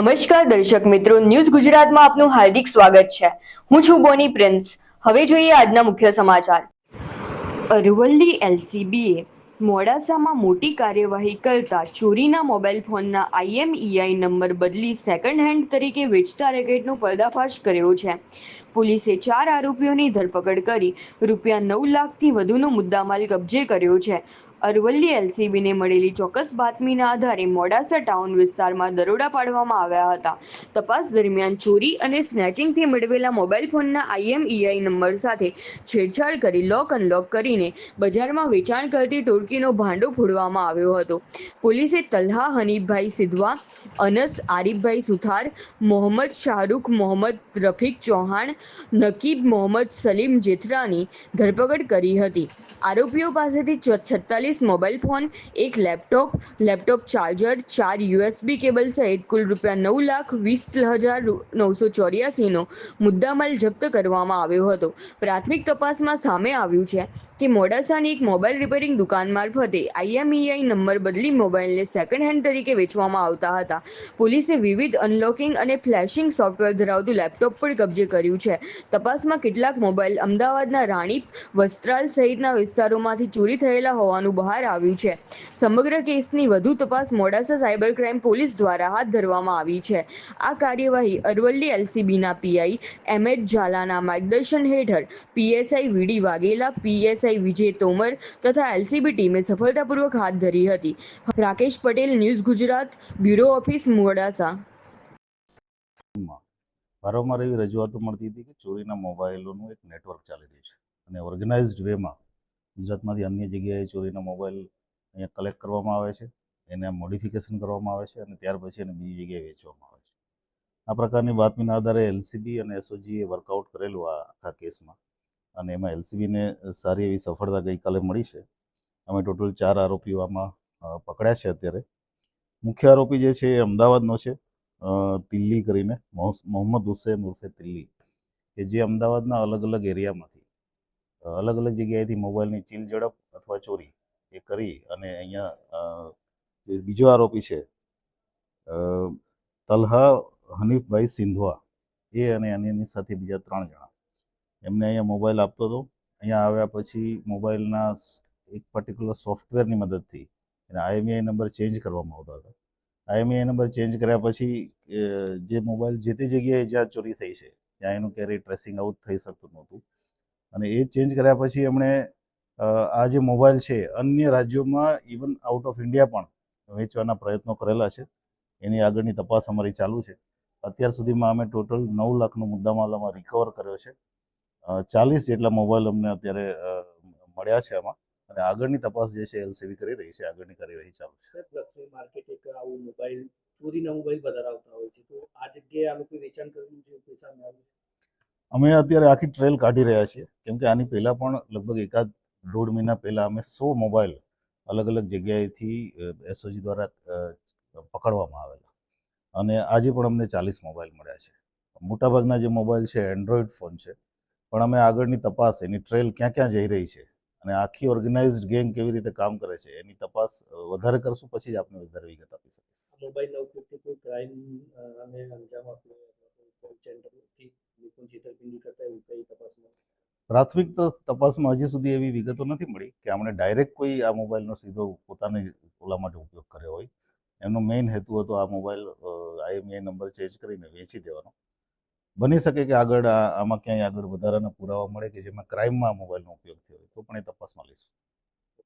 નમસ્કાર દર્શક મિત્રો, ન્યૂઝ ગુજરાતમાં આપનું હાર્દિક સ્વાગત છે. હું છું બોની પ્રિન્સ. હવે જોઈએ આજના મુખ્ય સમાચાર. અરવલ્લી એલસીબીએ મોડાસામાં મોટી કાર્યવાહી કરતા ચોરીના મોબાઈલ ફોનના IMEI નંબર બદલી સેકન્ડ હેન્ડ તરીકે વેચતા રેકેટનો પર્દાફાશ કર્યો છે. પોલીસે 4 આરોપીઓની ધરપકડ કરી ₹9 લાખથી વધુનો મુદ્દામાલ કબજે કર્યો છે. અરવલ્લી એલસીબીને મળેલી ચોક્કસ બાતમીના આધારે મોડાસા ટાઉન વિસ્તારમાં દરોડા પાડવામાં આવ્યા હતા. તપાસ દરમિયાન ચોરી અને સ્નેચિંગથી મેળવેલા મોબાઈલ ફોનના IMEI નંબર સાથે છેડછાડ કરી લોક અનલોક કરીને બજારમાં વેચાણ કરતી ટોળકીનો ભાંડો ફોડવામાં આવ્યો હતો. પોલીસે તલ્હા હનીફભાઈ સિધવા, અનસ આરીફભાઈ સુથાર, મોહમ્મદ શાહરૂખ મોહમ્મદ રફીક ચૌહાણ, નકીબ મોહમ્મદ સલીમ જેથરાની ધરપકડ કરી હતી. આરોપીઓ પાસેથી 46 મોબાઈલ ફોન, એક લેપટોપ ચાર્જર, 4 USB કેબલ સહિત કુલ ₹9,20,984 નો મુદ્દામાલ જપ્ત કરવામાં આવ્યો હતો. પ્રાથમિક તપાસમાં સામે આવ્યું છે કે મોડાસાની એક મોબાઈલ રિપેરિંગ દુકાન મારફતે IMEI નંબર બદલી મોબાઈલને સેકન્ડ હેન્ડ તરીકે વેચવામાં આવતા હતા. પોલીસે વિવિધ અનલોકિંગ અને ફ્લેશિંગ સોફ્ટવેર ધરાવતું લેપટોપ પણ કબજે કર્યું છે. તપાસમાં કેટલાક મોબાઈલ અમદાવાદના રાણીપ, વસ્ત્રાલ સહિતના વિસ્તારોમાંથી ચોરી થયેલા હોવાનું બહાર આવ્યું છે. સમગ્ર કેસની વધુ તપાસ મોડાસા સાયબર ક્રાઇમ પોલીસ દ્વારા હાથ ધરવામાં આવી છે. આ કાર્યવાહી અરવલ્લી એલસીબીના PI MH ઝાલાના માર્ગદર્શન હેઠળ PSI VD વાઘેલા, PSI વિજય તોમર તથા એલસીબી ટીમે સફળતાપૂર્વક હાથ ધરી હતી. Rakesh Patel, news Gujarat, bureau office, Modasa. વારંવાર એવી રજૂઆતો મળતી હતી કે ચોરીના મોબાઈલોનું એક નેટવર્ક ચાલી રહ્યું છે અને ઓર્ગેનાઇઝડ વેમાં ગુજરાતમાંથી અન્ય જગ્યાએ ચોરીના મોબાઈલ અહીંયા કલેક્ટ કરવામાં આવે છે, એને મોડિફિકેશન કરવામાં આવે છે અને ત્યાર પછી એને બીજી જગ્યાએ વેચવામાં આવે છે. આ પ્રકારની બાતમીના આધારે એલસીબી અને એસઓજીએ વર્કઆઉટ કરેલું આ આખા કેસમાં અને એમાં એલસીબીને સારી એવી સફળતા ગઈકાલે મળી છે. અમે ટોટલ 4 આરોપીઓ આમાં પકડ્યા છે. અત્યારે મુખ્ય આરોપી જે છે એ અમદાવાદનો છે, તિલ્લી કરીને, મોહમ્મદ હુસૈન ઉર્ફે તિલ્લી, કે જે અમદાવાદના અલગ અલગ એરિયામાંથી અલગ અલગ જગ્યાએથી મોબાઈલની ચીલ ઝડપ અથવા ચોરી એ કરી અને અહીંયા જે બીજો આરોપી છે તલ્હા હનીફભાઈ સિંધવા, એ અને એની સાથે બીજા 3 જણા એમને અહીંયા મોબાઈલ આપતો હતો. અહીંયા આવ્યા પછી મોબાઈલના એક પર્ટિક્યુલર સોફ્ટવેરની મદદથી એના IMEI નંબર ચેન્જ કરવામાં આવતા હતા. IMEI નંબર ચેન્જ કર્યા પછી જે મોબાઈલ જે તે જગ્યાએ જ્યાં ચોરી થઈ છે ત્યાં એનું ક્યારેય ટ્રેસિંગ આઉટ થઈ શકતું નહોતું અને એ ચેન્જ કર્યા પછી એમણે આ જે મોબાઈલ છે અન્ય રાજ્યોમાં, ઇવન આઉટ ઓફ ઇન્ડિયા પણ વેચવાના પ્રયત્નો કરેલા છે. એની આગળની તપાસ અમારી ચાલુ છે. અત્યાર સુધીમાં અમે ટોટલ 9 લાખનો મુદ્દામાલ આમાં રિકવર કર્યો છે. 40 જેટલા મોબાઈલ અમને અત્યારે મળ્યા છે આમાં અને આગળની તપાસ જે છે એલસીબી કરી રહી છે. આગળની કાર્યવાહી ચાલુ છે. લક્ષ્મી માર્કેટ એક આવું મોબાઈલ ચોરીના મોબાઈલ વધારે આવતા હોય છે, તો આ જગ્યાએ આ લોકો વેચાણ કરેલું છે પૈસા આવ્યું છે. અમે અત્યારે આખી ટ્રેલ કાઢી રહ્યા છીએ, કેમ કે આની પહેલાં પણ લગભગ 1.5 મહિના પહેલાં અમે 100 મોબાઈલ અલગ અલગ જગ્યાએથી એસઓજી દ્વારા પકડવામાં આવેલા અને આજે પણ અમને 40 મોબાઈલ મળ્યા છે. મોટાભાગના જે મોબાઈલ છે એન્ડ્રોઈડ ફોન છે, પણ અમે આગળની તપાસ, એની ટ્રેલ ક્યાં ક્યાં જઈ રહી છે અને આખી ઓર્ગેનાઇઝડ ગેંગ કેવી રીતે કામ કરે છે એની તપાસ વધારે કરશું, પછી જ આપને વધારે વિગત આપી શકીશ. મોબાઈલના ઉપયોગથી કોઈ ક્રાઇમ અને અંજામ આપ્યો છેતરપિંડી કરતા એવું કઈ તપાસમાં? પ્રાથમિક તપાસમાં હજી સુધી એવી વિગતો નથી મળી કે આમણે ડાયરેક્ટ કોઈ આ મોબાઈલનો સીધો પોતાની ઓલા માટે ઉપયોગ કર્યો હોય. એમનો મેઇન હેતુ હતો આ મોબાઈલ IMEI નંબર ચેન્જ કરીને વેચી દેવાનો. બની શકે કે આગળ આમાં ક્યાંય આગળ વધારાના પુરાવા મળે કે જેમાં ક્રાઇમમાં આ મોબાઈલનો ઉપયોગ થયો હોય, તો પણ એ તપાસમાં લઈશું.